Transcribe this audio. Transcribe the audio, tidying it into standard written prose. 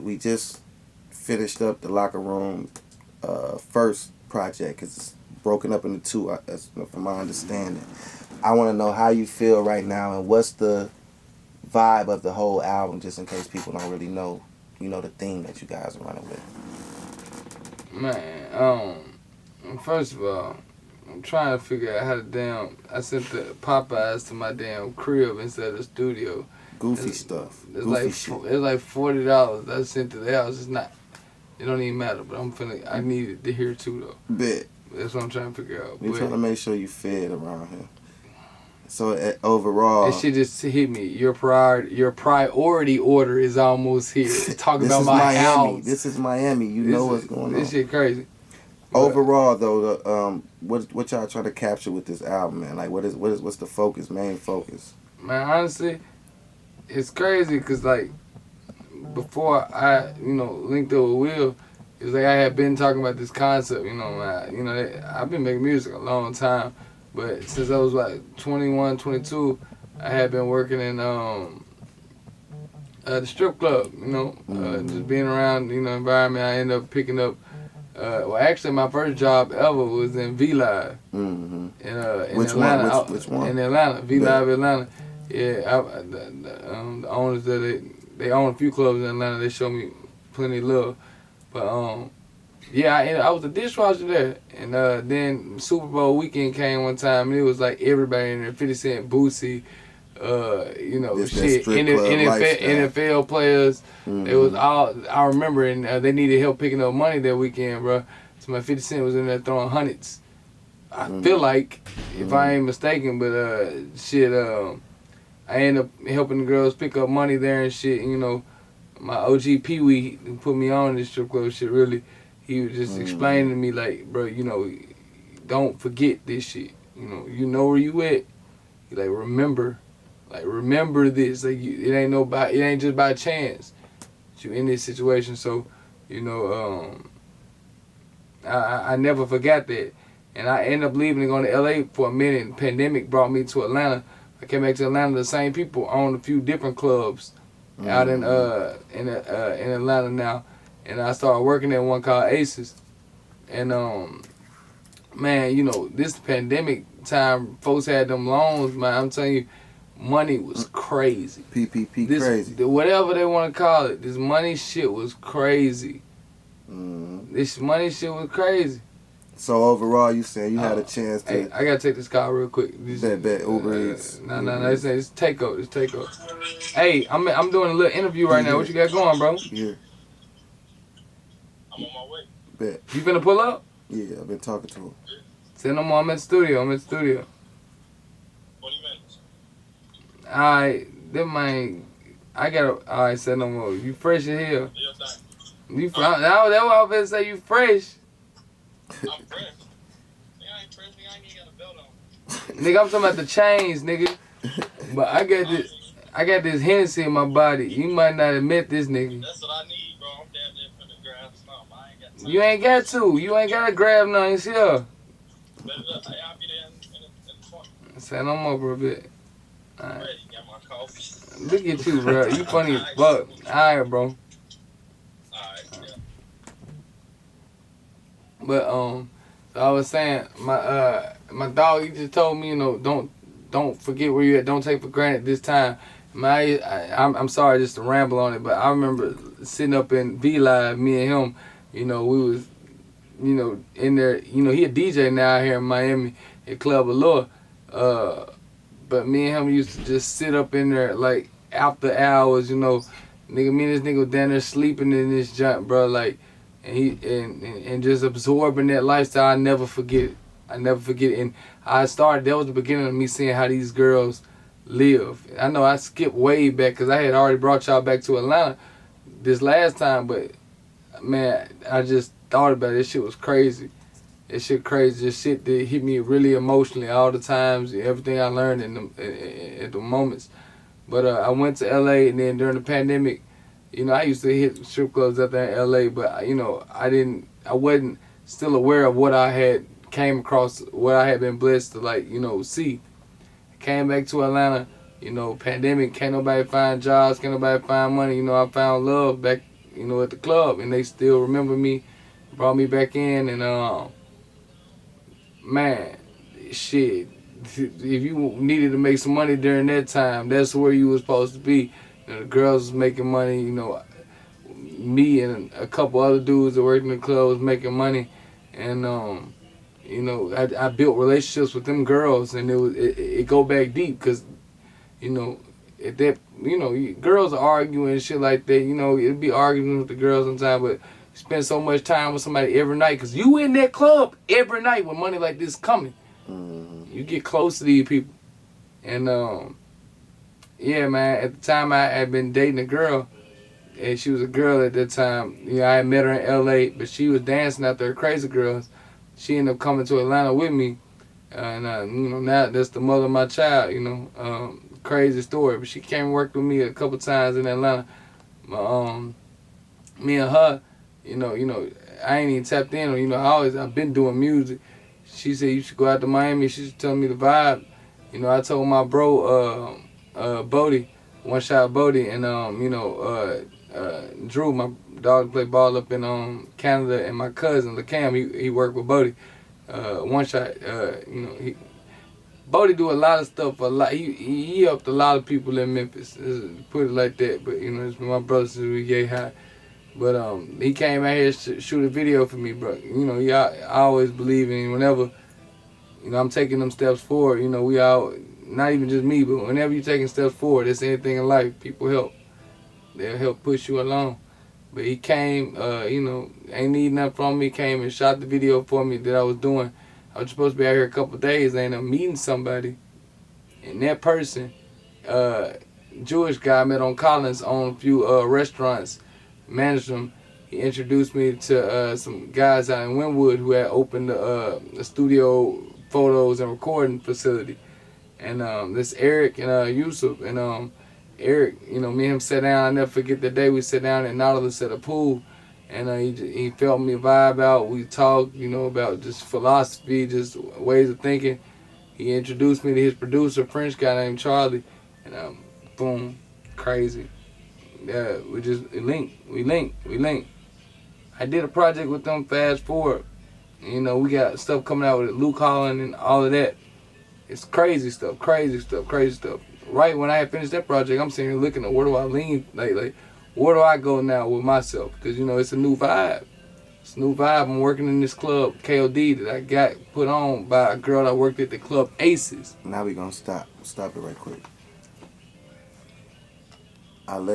we just finished up the Locker Room first project, because it's broken up into two, from my understanding. I want to know how you feel right now and what's the vibe of the whole album, just in case people don't really know, the theme that you guys are running with. Man, first of all, I'm trying to figure out how to I sent the Popeyes to my damn crib instead of the studio. Goofy stuff. It's like $40. I sent to the house. It don't even matter, but I need it to hear too though. Bet. That's what I'm trying to figure out. We're trying to make sure you fed around here. So overall, that shit just hit me. Your priority order is almost here. Talking about my house. This is Miami. You know what's going on. This shit crazy. Overall, though, what y'all trying to capture with this album, man? Like, what's the focus, main focus? Man, honestly, it's crazy because like before I linked up with Will, it's like I had been talking about this concept. I've been making music a long time. But since I was like 21, 22, I had been working in the strip club, just being around, environment. I ended up picking up, actually my first job ever was in V-Live. Mm-hmm. In Atlanta. Which one? In Atlanta, V-Live Atlanta. Yeah, the owners they own a few clubs in Atlanta. They showed me plenty of love. But yeah, I was a dishwasher there, and then Super Bowl weekend came one time, and it was like everybody in there, 50 Cent, Boosie, NFL players. Mm-hmm. It was all I remember, and they needed help picking up money that weekend, bro. So my 50 Cent was in there throwing hundreds. I feel like, if I ain't mistaken, but I ended up helping the girls pick up money there and shit. And, my OG Pee Wee put me on this strip club shit. Really. He was just explaining to me, like, bro, don't forget this shit. You know where you at. He like, remember this. Like, it ain't just by chance that you in this situation. So, I never forgot that. And I ended up leaving and going to LA for a minute. And pandemic brought me to Atlanta. I came back to Atlanta. The same people own a few different clubs out in Atlanta now. And I started working at one called Aces. And, man, this pandemic time, folks had them loans, man. I'm telling you, money was crazy. PPP crazy. Whatever they want to call it, this money shit was crazy. This money shit was crazy. So overall, you saying you had a chance to... Hey, I got to take this call real quick. Bet, Uber Eats. No, it's takeover. It's takeover. Hey, I'm doing a little interview right now. What you got going, bro? Yeah. I'm on my way. Bet. You finna pull up? Yeah, I've been talking to him. Say no more. I'm at the studio. 20 minutes. Alright, that man. Alright, say no more. You fresh in here. You fresh. That's what I was finna say. You fresh. I'm fresh. Nigga, I ain't fresh. Nigga, I ain't even got a belt on. Nigga, I'm talking about the chains, nigga. But I got this Hennessy in my body. You might not admit this, nigga. That's what I need, bro. I'm damn near finna grab something. I ain't got time. You ain't got to. You ain't got to grab nothing. See ya. Bet it up. Hey, I'll be there in the 20. Say no more for a bit. Alright. Ready. Got my coffee. Look at you, bro. You funny as fuck. Alright, bro. Alright, yeah. But so I was saying, my dog, he just told me, don't forget where you at. Don't take for granted this time. I'm sorry just to ramble on it, but I remember sitting up in V-Live, me and him, we was, in there, he a DJ now out here in Miami at Club Allure. But me and him used to just sit up in there like after hours, nigga, me and this nigga was down there sleeping in this joint, bro, like, and he and just absorbing that lifestyle. I never forget it. And that was the beginning of me seeing how these girls live. I know I skipped way back because I had already brought y'all back to Atlanta this last time, but man, I just thought about it. This shit was crazy. This shit crazy. This shit that hit me really emotionally all the times, everything I learned at the moments. But I went to LA, and then during the pandemic, I used to hit strip clubs out there in LA, but I wasn't still aware of what I had came across, what I had been blessed to see. I came back to Atlanta, pandemic, can't nobody find jobs, can't nobody find money, I found love back you know, at the club, and they still remember me, brought me back in, and man, shit. If you needed to make some money during that time, that's where you was supposed to be. You know, the girls was making money. You know, me and a couple other dudes that worked in the club was making money, and you know, I built relationships with them girls, and it go back deep, cause you know, at that, you know, girls are arguing and shit like that. You know, it'd be arguing with the girls sometimes, but you spend so much time with somebody every night, cause you in that club every night when money like this coming. You get close to these people, and yeah, man. At the time, I had been dating a girl, and she was a girl at that time. You know, I had met her in L.A., but she was dancing out there, Crazy Girls. She ended up coming to Atlanta with me, and you know, now that's the mother of my child. You know, crazy story. But she came and worked with me a couple times in Atlanta. Me and her, you know, I ain't even tapped in. You know, I've been doing music. She said you should go out to Miami. She was telling me the vibe. You know, I told my bro, Bodie, One Shot Bodie, and you know, Drew, my dog play ball up in Canada, and my cousin LaCam, he worked with Bodie. One Shot, you know, Bodie do a lot of stuff. He helped a lot of people in Memphis. Put it like that. But you know, it's my brother since we get high. But he came out here to shoot a video for me, bro. You know, I always believe in whenever, you know, I'm taking them steps forward. You know, we all, not even just me, but whenever you're taking steps forward, it's anything in life. People help. They'll help push you along. But he came, you know, ain't need nothing from me. Came and shot the video for me that I was doing. I was supposed to be out here a couple of days. I ended up meeting somebody, and that person, Jewish guy I met on Collins, owned a few restaurants, managed them. He introduced me to some guys out in Wynwood who had opened a studio photos and recording facility. And this Eric and Yusuf. And Eric, you know, me and him sat down. I never forget the day we sat down at Nautilus at a pool. And he felt me vibe out. We talked, you know, about just philosophy, just ways of thinking. He introduced me to his producer, a French guy named Charlie. And boom, crazy. Yeah, we linked. I did a project with them, fast forward. You know, we got stuff coming out with Luke Holland and all of that. It's crazy stuff. Right when I had finished that project, I'm sitting here looking at where do I lean, like where do I go now with myself? Because, you know, it's a new vibe. It's a new vibe. I'm working in this club, KOD, that I got put on by a girl that worked at the club Aces. Now we gonna stop. Stop it right quick. I let